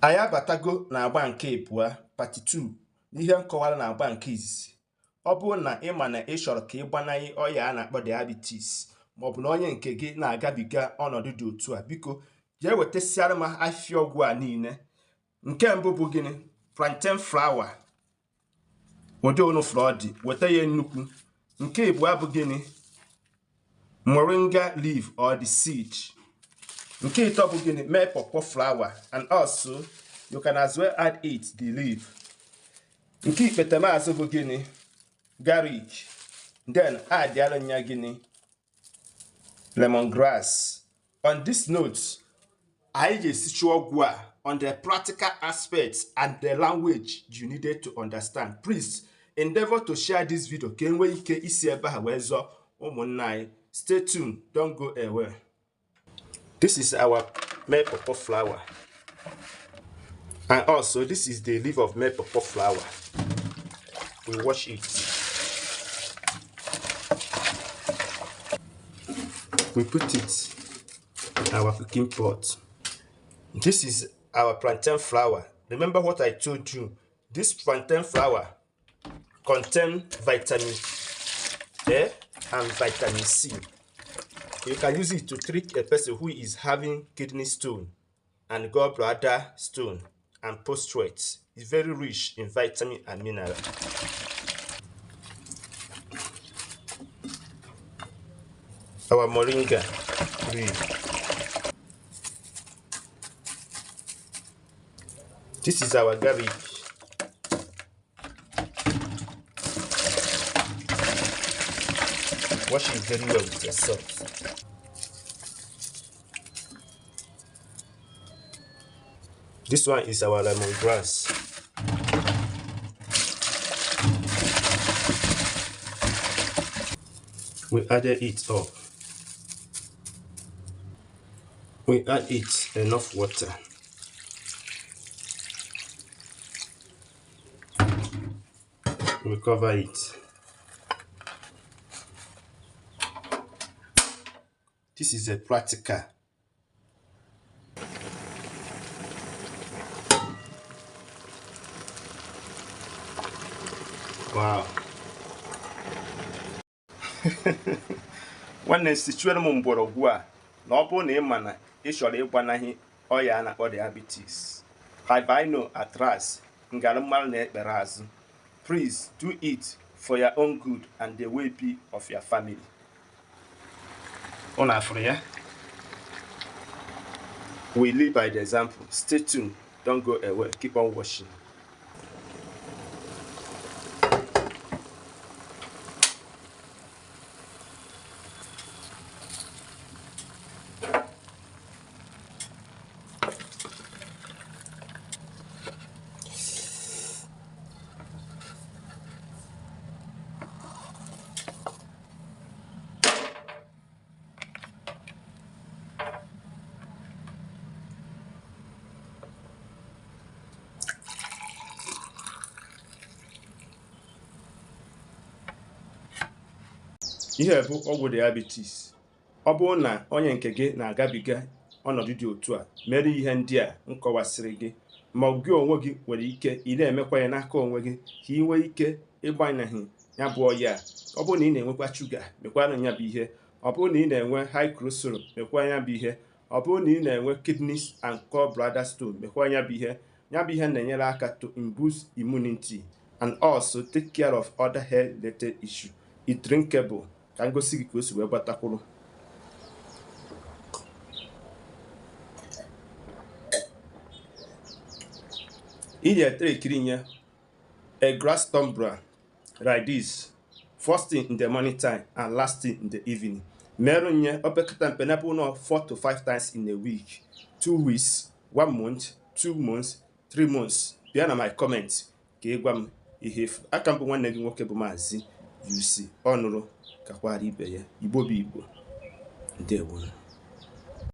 Anyị abatago na agba nke ịbụa part 2 n'ihe nkọwara na agba nke izizi. Ọ bụrụ na ị ma na ị chọrọ ka ị gbanahị ọya a na-akpọ diabetes maọbụ na onye nke gị na-agabiga ọnọdụ dị otu a, biko jee wetasịara m afịa ọgwụ a niile. Nke mbụ bụ gịnị? Plantain flour, ụdị onufuru ọ dị, weta ya nnukwu. Nke ịbụa bụ gịnị? Moringa leaf or the seed. Nke ịtọ bụ gịnị? Mee pawpaw flour, and also you can as well add it the leaf. Nke ikpetemazụ bụ gịnị? Garlic. Then add ya gịnị? Lemongrass. On this note, anyị ga-esichu ọgwụ a on the practical aspects and the language you needed to understand. Please endeavor to share this video ka enwee ike isi ebe ha wee zọọ ụmụnna anyị. Stay tuned, don't go away. This is our made pawpaw flour, and also this is the leaf of made pawpaw flour. We wash it. We put it in our cooking pot. This is our plantain flour. Remember what I told you. This plantain flour contains vitamin A and vitamin C. You can use it to treat a person who is having kidney stone and gallbladder stone and prostate. It's very rich in vitamin and mineral. Our moringa leaf. This is our garlic. Wash it very well with your salt. This one is our lemongrass. We added it up. We add it enough water. We cover it. This is a practical. Wow. Nwanne sichuere m mgbọrọgwụ a na ọ bụrụ na ị ma na ị chọrọ ịgbanaghị ọya a na-akpọ diabetes, albino atras, ngara mmadụ na-ekpere azụ. Please do it for your own good and the well-being of your family. On Africa, we live by the example. Stay tuned, don't go away, keep on watching. Ihe bụ ọgwụ diabetes. Ọ bụrụ na onye nke gị na-agabiga ọnọdụ dị otu a, mere ihe ndị a nkọwasịrị gị, ma gị onwe gị nwere ike ị na-emekwa ya n'aka onwe gị ka ị nwee ike ịgbanaghị ya bụ ọya. Ọ bụrụ na ị na-enwekwa shuga, mekwara ya bụ ihe. Ọ bụrụ na ị na-enwe high cholesterol, mekwa ya bụ ihe. Ọ bụrụ na ị na-enwe kidney and gallbladder stone, mekwa ya bụ ihe. Ya bụ ihe na-enyere aka to boost immunity and also take care of other health related issues. It's drinkable. Ka m gosi gị ka o si wee gbatakwuru. Ị ga-etere ekiri nye a grass tumbler like this, first thing in the morning time and last thing in the evening. Merụ nye opekata mpe n'ebe ụlọ 4 to 5 times in a week, 2 weeks, 1 month, 2 months, 3 months. Bịa na my comment ka ị gwa m ihe efu. Aka m bụ nwanne gị nwoke bụ Maazi-UC. Ọ nụrụ kakwara ibe ya. Igbo bụ Igbo. Ndewo.